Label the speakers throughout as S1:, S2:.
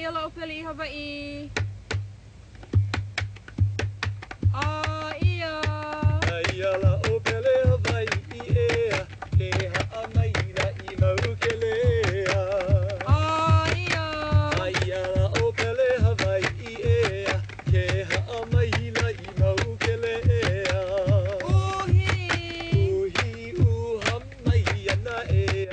S1: yala o pele I Hawaii. Ia.
S2: Yala o pele Hawaii ea, ke ha'a mai ra I mau ke lea.
S1: Ia.
S2: Yala o pele Hawaii ea, ke ha'a mai ra I mau ke lea.
S1: Uhi.
S2: Uhi uha mai ana ea.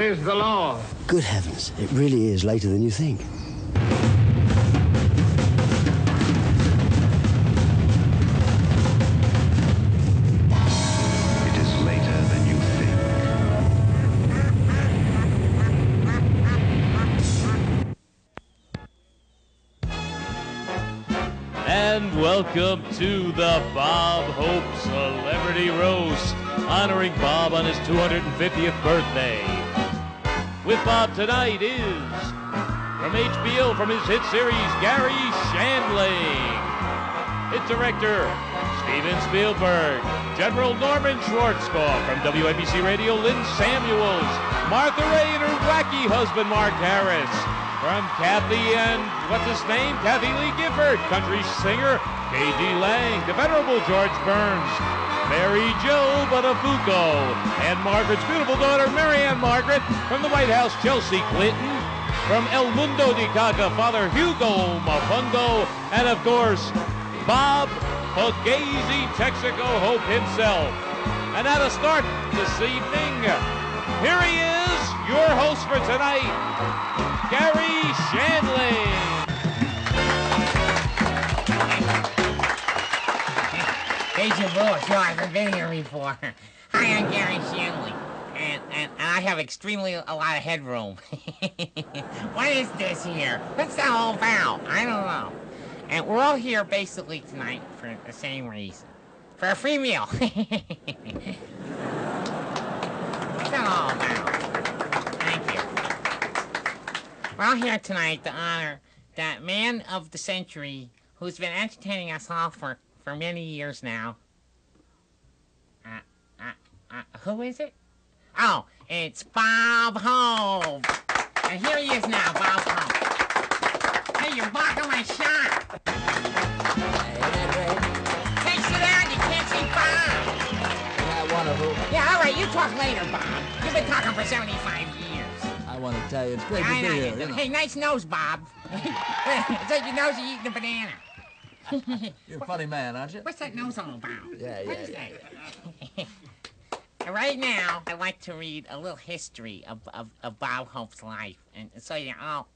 S3: Is the law.
S4: Good heavens, it really is later than you think.
S5: It is later than you think.
S6: And welcome to the Bob Hope Celebrity Roast, honoring Bob on his 250th birthday. With Bob tonight is, from HBO, from his hit series, Gary Shandling. Its director, Steven Spielberg. General Norman Schwarzkopf. From WNBC Radio, Lynn Samuels. Martha Ray and her wacky husband, Mark Harris. From Kathy and, what's his name? Kathy Lee Gifford. Country singer, K.D. Lang. The venerable George Burns. Mary Jo Buttafuoco, and Margaret's beautiful daughter, Marianne Margaret. From the White House, Chelsea Clinton. From El Mundo de Caca, Father Hugo Mafungo. And of course, Bob Fugazi Texaco Hope himself. And now to start this evening, here he is, your host for tonight, Gary Shandling.
S7: Deja vu, sure, I've been here before. Hi, I'm Gary Shandling, and I have extremely a lot of headroom. What is this here? What's that all about? I don't know. And we're all here basically tonight for the same reason. For a free meal. What's that all about? Thank you. We're all here tonight to honor that man of the century who's been entertaining us all for many years now. Who is it? Oh, it's Bob Hope. And here he is now, Bob Hope. Hey, you're blocking my shot. Hey, sit down. You can't see Bob.
S3: Wonderful.
S7: Yeah, all right. You talk later, Bob. You've been talking for 75 years.
S3: I want to tell you, it's great
S7: I
S3: to be
S7: know
S3: here.
S7: you do.
S3: You know.
S7: Hey, nice nose, Bob. It's like your nose is eating a banana.
S3: You're a funny man, aren't you?
S7: What's that nose all about?
S3: Yeah,
S7: What
S3: yeah,
S7: is
S3: yeah.
S7: that? Right now, I'd like to read a little history of Bob Hope's life, and so you all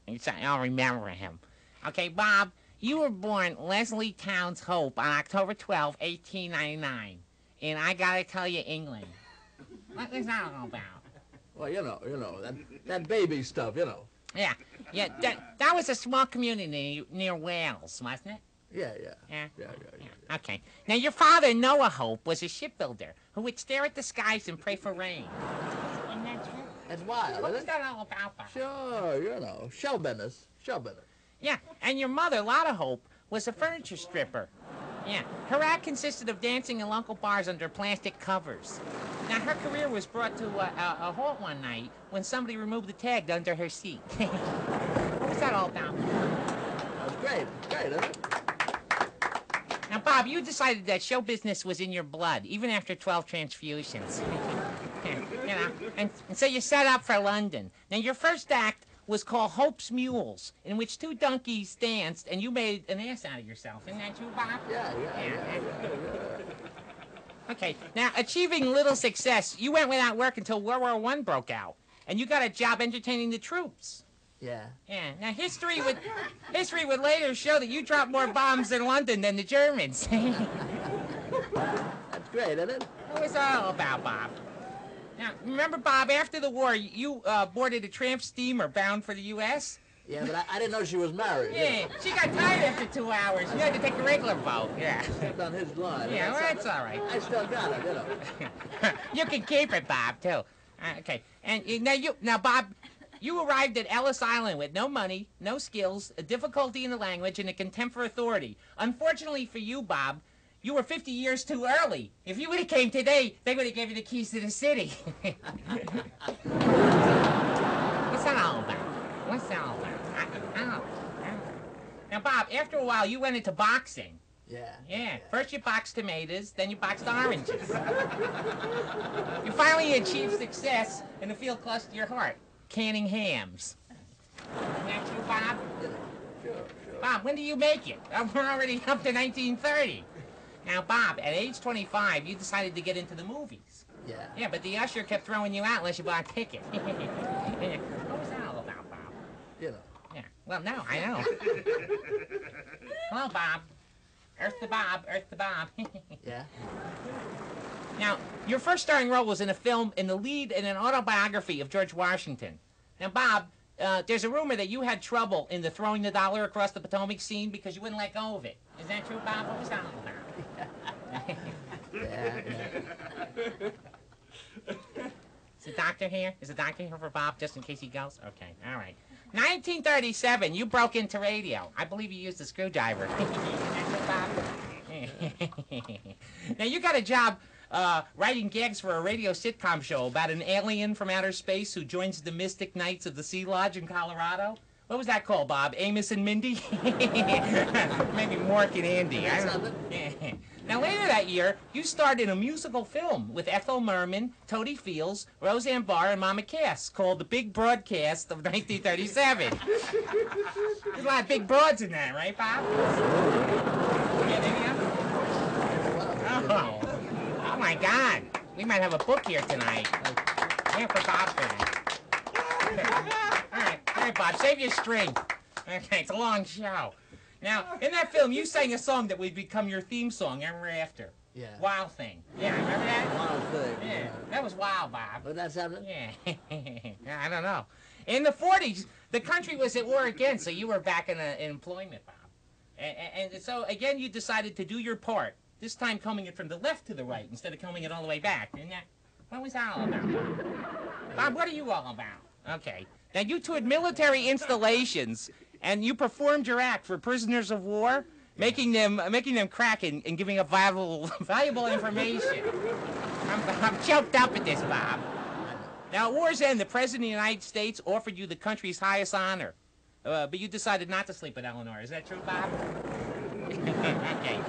S7: remember him. Okay, Bob, you were born Leslie Towns Hope on October 12, 1899, and I gotta tell you, England. What is that all about?
S3: Well, you know, that baby stuff, you know.
S7: Yeah, that was a small community near Wales, wasn't it?
S3: Yeah.
S7: Yeah. Okay. Now, your father, Noah Hope, was a shipbuilder who would stare at the skies and pray for rain. Isn't that true?
S3: That's wild,
S7: What
S3: isn't
S7: was
S3: it?
S7: that all about, Bob?
S3: Sure, you know, show business.
S7: Yeah, and your mother, Lotta Hope, was a furniture stripper. Yeah, her act consisted of dancing in local bars under plastic covers. Now, her career was brought to a halt one night when somebody removed the tag under her seat. What was that all about?
S3: That's great, isn't it?
S7: Now, Bob, you decided that show business was in your blood, even after 12 transfusions. You know, and so you set out for London. Now, your first act was called Hope's Mules, in which two donkeys danced, and you made an ass out of yourself. Isn't that true, Bob?
S3: Yeah.
S7: Okay, now, achieving little success, you went without work until World War I broke out, and you got a job entertaining the troops.
S3: Yeah.
S7: Yeah, now history would later show that you dropped more bombs in London than the Germans.
S3: That's great, isn't it?
S7: What was that all about, Bob? Now, remember, Bob, after the war, you boarded a tramp steamer bound for the U.S.?
S3: Yeah, but I didn't know she was married.
S7: Yeah, she got tired after 2 hours. You had to take a regular boat, yeah.
S3: Stepped on his line.
S7: Yeah, well, that's all right.
S3: I still got it, you know.
S7: You can keep it, Bob, too. Okay, and now, Bob, you arrived at Ellis Island with no money, no skills, a difficulty in the language, and a contempt for authority. Unfortunately for you, Bob, you were 50 years too early. If you would have came today, they would have given you the keys to the city. What's that all about? I don't know. Now, Bob, after a while, you went into boxing. Yeah, first you boxed tomatoes, then you boxed oranges. You finally achieved success in the field close to your heart, canning hams. Isn't that true, Bob?
S3: Yeah, sure.
S7: Bob, when do you make it? We're already up to 1930. Now, Bob, at age 25, you decided to get into the movies.
S3: Yeah.
S7: Yeah, but the usher kept throwing you out unless you bought a ticket. What was that all about, Bob?
S3: You know.
S7: Yeah, well, no, I know. Hello, Bob. Earth to Bob, Earth to Bob.
S3: Yeah.
S7: Now, your first starring role was in a film in the lead in an autobiography of George Washington. Now, Bob, there's a rumor that you had trouble in the throwing the dollar across the Potomac scene because you wouldn't let go of it. Is that true, Bob? What was that all about?
S3: Yeah.
S7: Is the doctor here? Is the doctor here for Bob, just in case he goes? Okay, all right. 1937, you broke into radio. I believe you used a screwdriver. Isn't that true, Bob? Now, you got a job writing gags for a radio sitcom show about an alien from outer space who joins the Mystic Knights of the Sea Lodge in Colorado. What was that called, Bob? Amos and Mindy? Maybe Mork and Andy. I don't know. Now, later that year, you starred in a musical film with Ethel Merman, Toady Fields, Roseanne Barr, and Mama Cass called The Big Broadcast of 1937. There's a lot of big broads in that, right, Bob? Yeah, there you go. Oh, my God. We might have a book here tonight. Yeah, for Bob's All right, Bob, save your strength. Okay, it's a long show. Now, in that film, you sang a song that would become your theme song ever after.
S3: Yeah.
S7: Wild Thing. Yeah, remember that?
S3: Wild Thing.
S7: Yeah, that was wild, Bob.
S3: But that's happening?
S7: Yeah. Yeah, I don't know. In the 40s, the country was at war again, so you were back in employment, Bob. And so, again, you decided to do your part, this time combing it from the left to the right instead of combing it all the way back. Isn't that, what was that all about, Bob? Bob, what are you all about? Okay. Now, you toured military installations, and you performed your act for prisoners of war, making them crack and giving up valuable information. I'm choked up at this, Bob. Now, at war's end, the President of the United States offered you the country's highest honor. But you decided not to sleep with Eleanor. Is that true, Bob? Okay.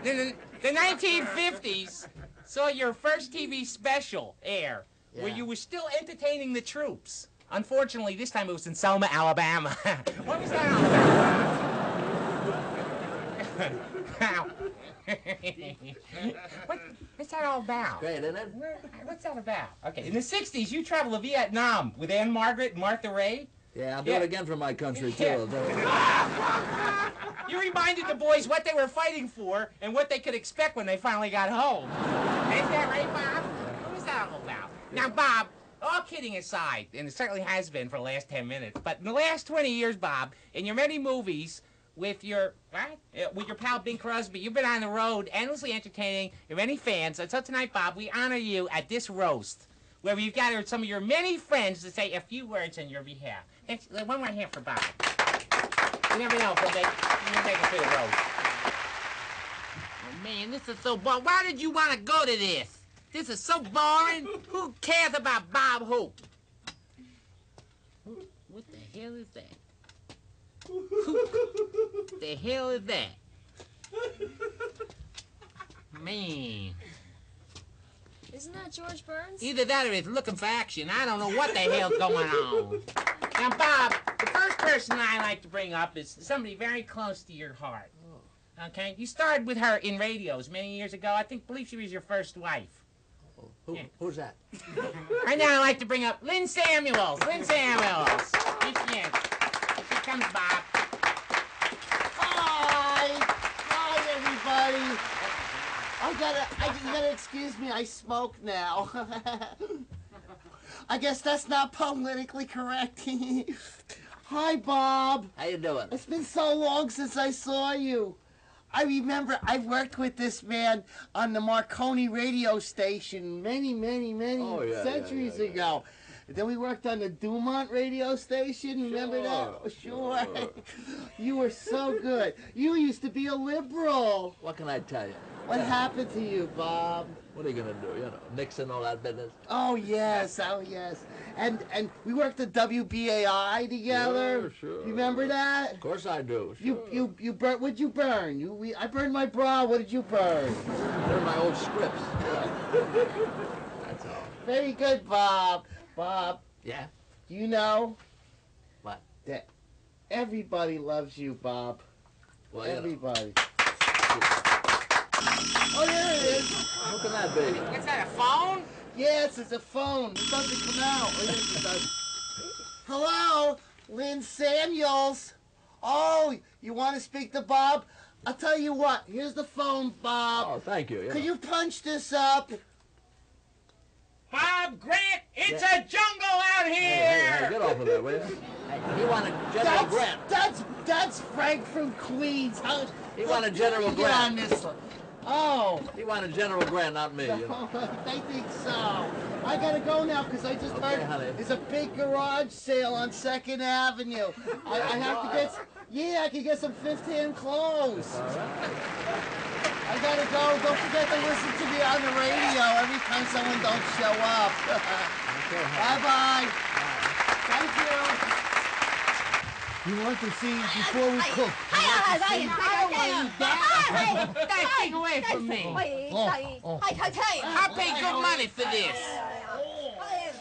S7: The 1950s saw your first TV special air, where you were still entertaining the troops. Unfortunately, this time it was in Selma, Alabama. What was that all about? What's that all about?
S3: Great, isn't it?
S7: What's that about? Okay, in the 60s, you traveled to Vietnam with Anne Margaret and Martha Ray.
S3: Yeah, I'll do it again for my country, too.
S7: Yeah.
S3: I'll do it.
S7: You reminded the boys what they were fighting for and what they could expect when they finally got home. Is that right, Bob? What was that all about? Now, Bob, all kidding aside, and it certainly has been for the last 10 minutes, but in the last 20 years, Bob, in your many movies with your pal Bing Crosby, you've been on the road endlessly entertaining your many fans. And so tonight, Bob, we honor you at this roast, where we've gathered some of your many friends to say a few words on your behalf. One more hand for Bob. You never know if we'll make it through the roast. Oh, man, this is so boring. Why did you want to go to this? This is so boring. Who cares about Bob Hope? What the hell is that? What the hell is that? Man.
S8: Isn't that George Burns?
S7: Either that or he's looking for action. I don't know what the hell's going on. Now, Bob, the first person I like to bring up is somebody very close to your heart. Okay? You started with her in radios many years ago. I believe she was your first wife.
S3: Who's that?
S7: Right now, I'd like to bring up Lynn Samuels. Lynn Samuels. Here she is. Here she comes, Bob.
S9: Hi, everybody. You gotta excuse me. I smoke now. I guess that's not politically correct. Hi, Bob.
S3: How you doing?
S9: It's been so long since I saw you. I remember I worked with this man on the Marconi radio station many centuries ago. Then we worked on the Dumont radio station. Remember that? Sure. You were so good. You used to be a liberal.
S3: What can I tell you?
S9: What happened to you, Bob?
S3: What are you going to do? You know, Nixon, all that business?
S9: Oh, yes. And we worked at WBAI together.
S3: Sure.
S9: You remember that?
S3: Of course I do. Sure.
S9: You burn. What'd you burn? I burned my bra. What did you burn?
S3: They're my old scripts. That's all.
S9: Very good, Bob. Bob.
S3: Yeah?
S9: Do you know?
S3: What?
S9: That everybody loves you, Bob.
S3: Well,
S9: everybody. Oh, there it is.
S3: How can that be?
S7: Is that a phone?
S9: Yes, it's a phone. It doesn't come out. Oh, yes, it does. Hello, Lynn Samuels. Oh, you want to speak to Bob? I'll tell you what. Here's the phone, Bob.
S3: Oh, thank you.
S9: Could you punch this up?
S7: Bob Grant, it's a jungle out here!
S3: Hey, get off of there, will you? Hey, he wanted General Grant.
S9: That's Frank from Queens.
S3: He wanted General
S9: Get
S3: Grant.
S9: on this one. Oh.
S3: He wanted General Grant, not me. You know.
S9: They think so. I gotta go now because I just heard there's a big garage sale on 2nd Avenue. I have to get. Yeah, I can get some 5th-hand clothes.
S3: All right.
S9: I gotta go. Don't forget to listen to me on the radio every time someone don't show up. Bye-bye. Thank you. You want to see before we cook?
S7: Take away from me. I pay good money for this.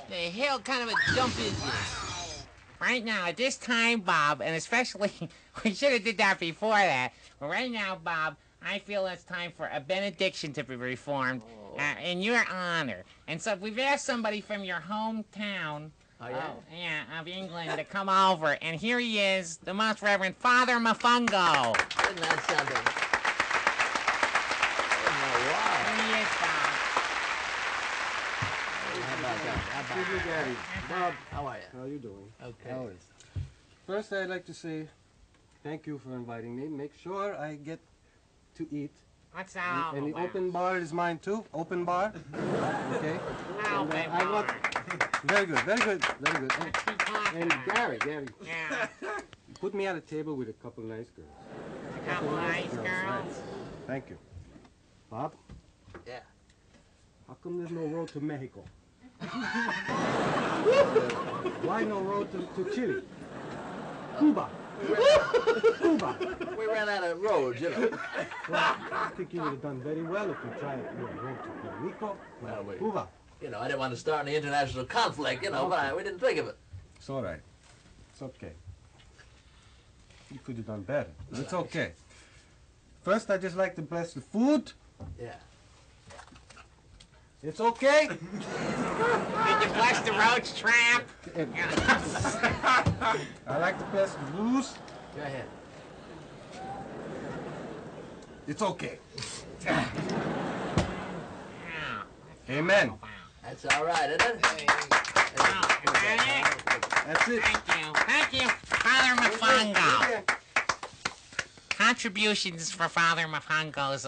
S7: The hell kind of a dump is this? Right now, at this time, Bob, and especially, we should have did that before that, but right now, Bob, I feel it's time for a benediction to be reformed in your honor. And so we've asked somebody from your hometown of England to come over, and here he is, the Most Reverend Father Mafungo.
S3: Isn't that something?
S7: Here he is, Bob.
S3: How about that?
S2: Excuse me, Daddy. Bob,
S3: How are you?
S2: how are you doing?
S3: Okay.
S2: First, I'd like to say thank you for inviting me. Make sure I get to eat.
S7: What's that?
S2: And the open bar is mine too. Open bar. Okay.
S7: Open
S2: I want.
S7: bar.
S2: Very good. Very good. Very good. And Gary,
S7: Yeah.
S2: put me at a table with a couple nice girls.
S7: A couple nice girls.
S2: Thank you. Bob,
S3: Yeah.
S2: How come there's no road to Mexico? Why no road to Chile? Cuba. Cuba.
S3: We ran out of roads, you know.
S2: Well, I think you would have done very well if you tried road to Puerto Rico, Cuba.
S3: You know, I didn't want to start any international conflict, you know, but we didn't think of it.
S2: It's all right. It's okay. You could have done better. It's okay. First, I just like to bless the food.
S3: Yeah.
S2: It's okay.
S7: Did you bless the roach trap?
S2: I like to bless the blues.
S3: Go ahead.
S2: It's okay. Amen.
S3: That's all right, isn't it?
S2: That's it.
S7: Thank you, Father Mafungo. Contributions for Father Mafungo's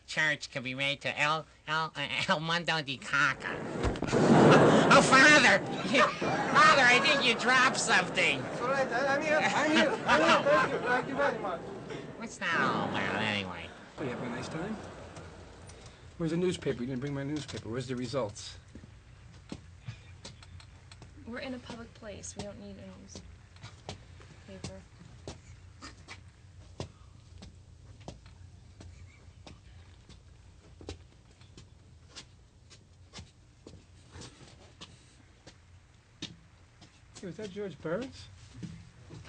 S7: church can be made to El Mundo de Caca. Oh, Father! Father, I think you dropped something.
S2: It's all right. I'm here. Thank you very much.
S7: What's that all about, anyway?
S10: Oh, you having a nice time? Where's the newspaper? You didn't bring my newspaper. Where's the results?
S8: We're in a public place. We don't need a newspaper.
S10: Hey, was that George Burns?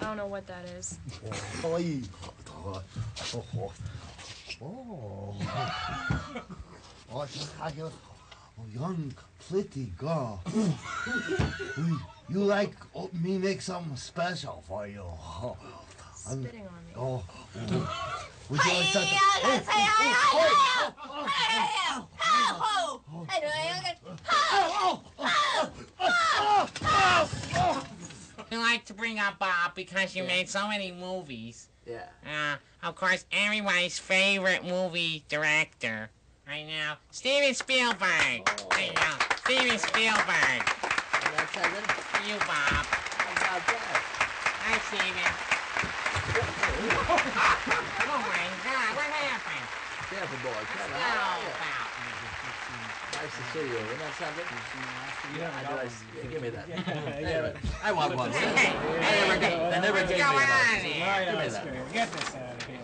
S8: I don't know what that is.
S4: Oh. Young, pretty girl. You like me make something special for you?
S8: Spitting on me.
S4: Oh. Would you like something?
S7: You like to bring up Bob because you made so many movies.
S3: Yeah.
S7: Of course, everybody's favorite movie director right now, Steven Spielberg. There you go, Steven Spielberg.
S3: That's it.
S7: You, Bob.
S3: How about that?
S7: Hi, Steven. Oh my God, what happened?
S3: Careful, boy. Careful.
S7: Oh,
S3: How are you?
S7: wow.
S3: Nice to see you. Isn't that something? Give me that.
S10: Yeah.
S3: I want one.
S7: Hey,
S3: They never
S7: what's
S3: gave me
S7: going on
S3: that.
S7: here?
S10: Right, Oscar. Get this out of here.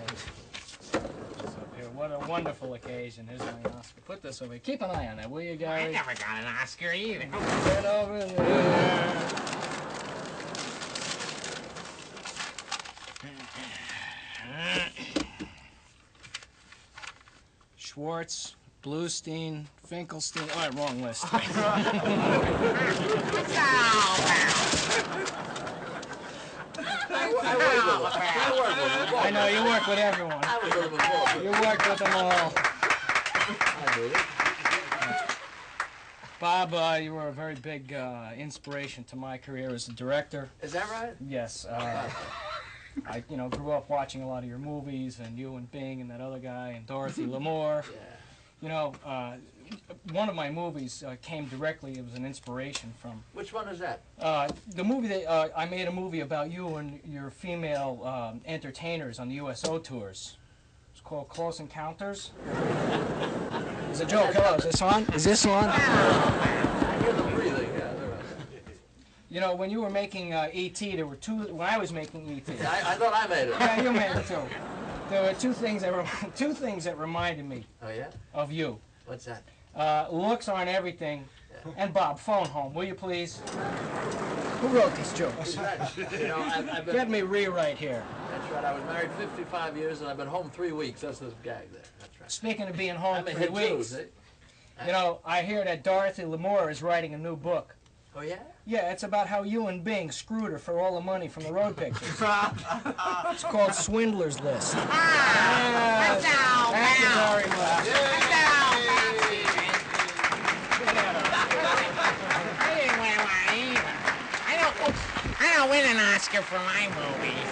S10: This up here. What a wonderful occasion. Here's my Oscar. Put this over here. Keep an eye on that, will you,
S7: I
S10: Gary?
S7: never got an Oscar either.
S10: Get over there. Schwartz, Bluestein, Finkelstein. Oh, wrong list.
S7: What's that all about?
S10: I know, you work with everyone.
S3: I was a little before.
S10: You work with them all.
S3: I knew it.
S10: Bob, you were a very big inspiration to my career as a director.
S3: Is that right?
S10: Yes. I, grew up watching a lot of your movies, and you and Bing and that other guy and Dorothy Lamour.
S3: Yeah.
S10: One of my movies came directly. It was an inspiration from.
S3: Which one is that?
S10: The movie that I made a movie about you and your female entertainers on the USO tours. It's called Close Encounters. It's a joke. Hello, is this on? Is this on?
S3: I hear them breathing. Yeah,
S10: When you were making E.T., there were two. When I was making E.T.
S3: I thought I made it.
S10: Yeah, you made it too. There were two things that reminded me
S3: Oh yeah?
S10: of you.
S3: What's that?
S10: Looks aren't everything. And Bob, phone home, will you please? Who wrote these jokes?
S3: I've been...
S10: Get me rewrite here.
S3: That's right. I was married 55 years and I've been home 3 weeks. That's the gag there. That's right.
S10: Speaking of being home
S3: I'm a
S10: 3
S3: hit too,
S10: weeks,
S3: see?
S10: I hear that Dorothy Lamour is writing a new book.
S3: Oh yeah?
S10: Yeah, it's about how you and Bing screwed her for all the money from the road pictures. It's called Swindler's List.
S7: What's that all
S10: Thank you
S7: about?
S10: very much.
S7: What's that all about, Steven? I didn't win one either. I don't win an Oscar for my movies.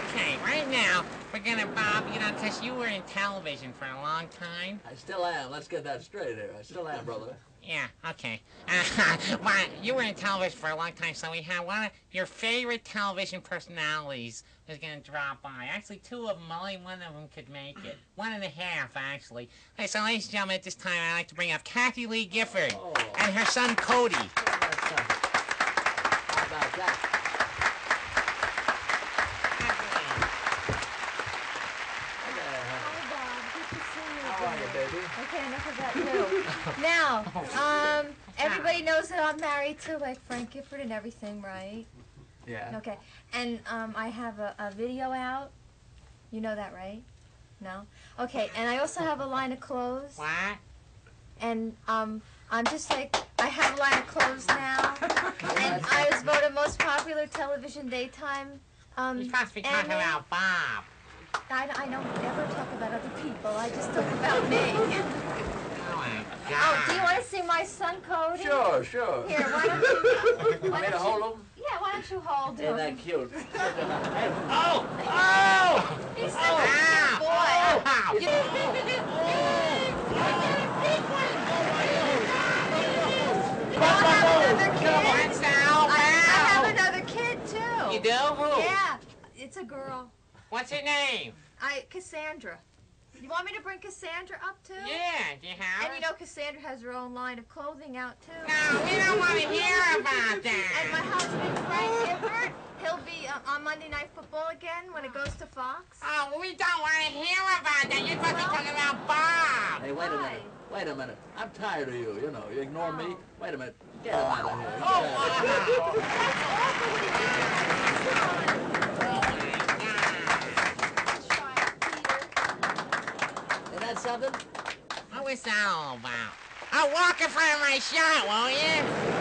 S7: Okay, right now, we're gonna, Bob, because you were in television for a long time.
S3: I still am. Let's get that straight here. I still am, brother.
S7: Yeah, okay. Well, you were in television for a long time, so we have one of your favorite television personalities is going to drop by. Actually, two of them, only one of them could make it. 1.5, actually. Okay, so ladies and gentlemen, at this time, I'd like to bring up Kathy Lee Gifford and her son, Cody.
S3: How about that? How are you, baby?
S11: Okay, enough about you. Now, everybody knows that I'm married to like Frank Gifford and everything, right?
S3: Yeah.
S11: Okay, and I have a video out. You know that, right? No? Okay, and I also have a line of clothes.
S7: What?
S11: And I'm just like, I have a line of clothes now. And I was voted most popular television daytime.
S7: You must be talking about Bob.
S11: I don't ever talk about other people. I just talk about me.
S7: Oh, my God.
S11: Oh, do you want to see my son, Cody?
S3: Sure.
S11: Here, why don't you...
S3: Want me to hold him?
S11: Yeah, why don't you hold him?
S3: Isn't that cute?
S7: Oh!
S11: He's such a cute boy. I have another kid, too.
S7: You do? Who?
S11: Yeah, it's a girl.
S7: What's her name?
S11: Cassandra. You want me to bring Cassandra up, too?
S7: Yeah, do you have
S11: And you know Cassandra has her own line of clothing out, too.
S7: No, we don't want to hear about that.
S11: And my husband, Frank Gifford, he'll be on Monday Night Football again when it goes to Fox.
S7: Oh, we don't want to hear about that. You're supposed to be talking about Bob.
S3: Hey, wait a minute. Wait a minute. I'm tired of you, you know. You ignore me. Wait a minute. Get him out of here. Get out of here. Isn't that something?
S7: What was that all about? Oh, walk in front of my shot, won't you?